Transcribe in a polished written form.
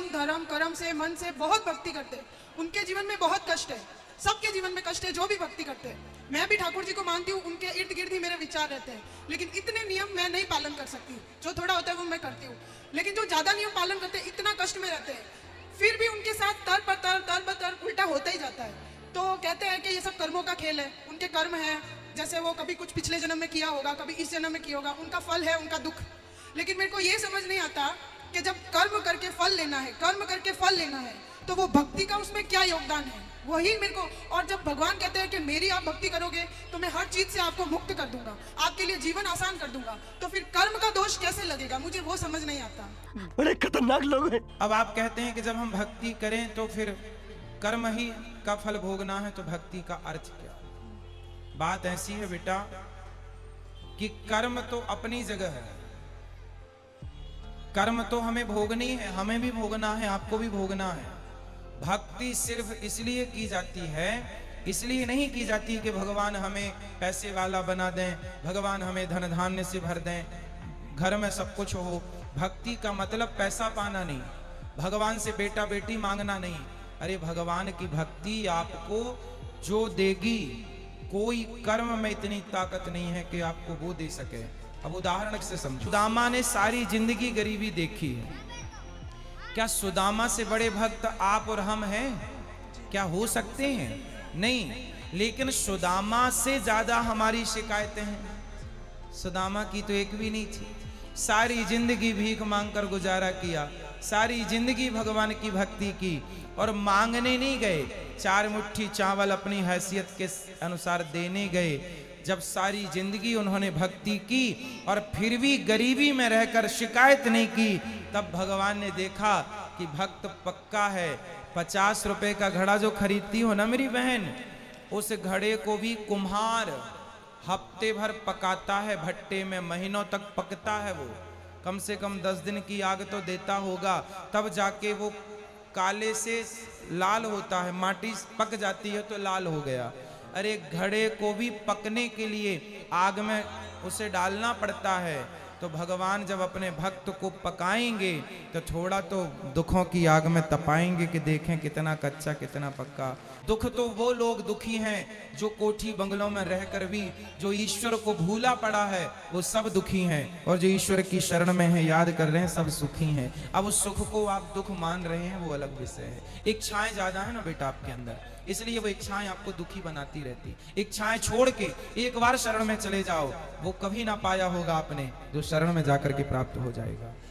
नियम धर्म कर्म से मन से बहुत भक्ति करते हैं, उनके जीवन में बहुत कष्ट है, सबके जीवन में कष्ट है जो भी भक्ति करते हैं। मैं भी ठाकुर जी को मानती हूँ, उनके इर्द गिर्द ही मेरे विचार रहते हैं, लेकिन इतने नियम मैं नहीं पालन कर सकती। जो थोड़ा होता है वो मैं करती हूँ, लेकिन जो ज्यादा नियम पालन करते हैं इतना कष्ट में रहते हैं, फिर भी उनके साथ तर पर उल्टा होता ही जाता है। तो कहते हैं कि ये सब कर्मों का खेल है, उनके कर्म है, जैसे वो कभी कुछ पिछले जन्म में किया होगा, कभी इस जन्म में किया होगा, उनका फल है, उनका दुख। लेकिन मेरे को ये समझ नहीं आता कि जब कर्म करके फल लेना है, कर्म करके फल लेना है, तो वो भक्ति का उसमें क्या योगदान है, वही मेरे को। और जब भगवान कहते हैं कि मेरी आप भक्ति करोगे तो मैं हर चीज से आपको मुक्त कर दूंगा, आपके लिए जीवन आसान कर दूंगा, तो फिर कर्म का दोष कैसे लगेगा, मुझे वो समझ नहीं आता। बड़े खतरनाक लोग हैं। अब आप कहते हैं कि जब हम भक्ति करें तो फिर कर्म ही का फल भोगना है, तो भक्ति का अर्थ क्या? बात ऐसी है बेटा कि कर्म तो अपनी जगह है, कर्म तो हमें भोगनी है, हमें भी भोगना है, आपको भी भोगना है। भक्ति सिर्फ इसलिए की जाती है, इसलिए नहीं की जाती कि भगवान हमें पैसे वाला बना दें, भगवान हमें धन धान्य से भर दें, घर में सब कुछ हो। भक्ति का मतलब पैसा पाना नहीं, भगवान से बेटा बेटी मांगना नहीं। अरे भगवान की भक्ति आपको जो देगी, कोई कर्म में इतनी ताकत नहीं है कि आपको वो दे सके। अब उदाहरण से समझो, सुदामा ने सारी जिंदगी गरीबी देखी है, क्या सुदामा से बड़े भक्त आप और हम हैं? क्या हो सकते हैं? नहीं। लेकिन सुदामा से ज्यादा हमारी शिकायतें हैं। सुदामा की तो एक भी नहीं थी, सारी जिंदगी भीख मांगकर गुजारा किया, सारी जिंदगी भगवान की भक्ति की, और मांगने नहीं गए, 4 मुट्ठी चावल अपनी हैसियत के अनुसार देने गए। जब सारी जिंदगी उन्होंने भक्ति की और फिर भी गरीबी में रहकर शिकायत नहीं की, तब भगवान ने देखा कि भक्त पक्का है। 50 रुपए का घड़ा जो खरीदती हो ना मेरी बहन, उस घड़े को भी कुम्हार हफ्ते भर पकाता है भट्टे में, महीनों तक पकता है वो, कम से कम 10 दिन की आग तो देता होगा, तब जाके वो काले से लाल होता है, माटी पक जाती है तो लाल हो गया। अरे घड़े को भी पकने के लिए आग में उसे डालना पड़ता है। तो भगवान जब अपने भक्त को पकाएंगे तो थोड़ा तो दुखों की आग में तपाएंगे कि देखें कितना कच्चा कितना पक्का। दुख तो वो लोग दुखी हैं जो कोठी बंगलों में रहकर भी जो ईश्वर को भूला पड़ा है, वो सब दुखी हैं, और जो ईश्वर की शरण में है, याद कर रहे हैं, सब सुखी हैं। अब उस सुख को आप दुख मान रहे हैं, वो अलग विषय है। इच्छाएं ज्यादा है ना बेटा आपके अंदर, इसलिए वो इच्छाएं आपको दुखी बनाती रहती। इच्छाएं छोड़ के एक बार शरण में चले जाओ, वो कभी ना पाया होगा आपने जो शरण में जाकर के प्राप्त हो जाएगा।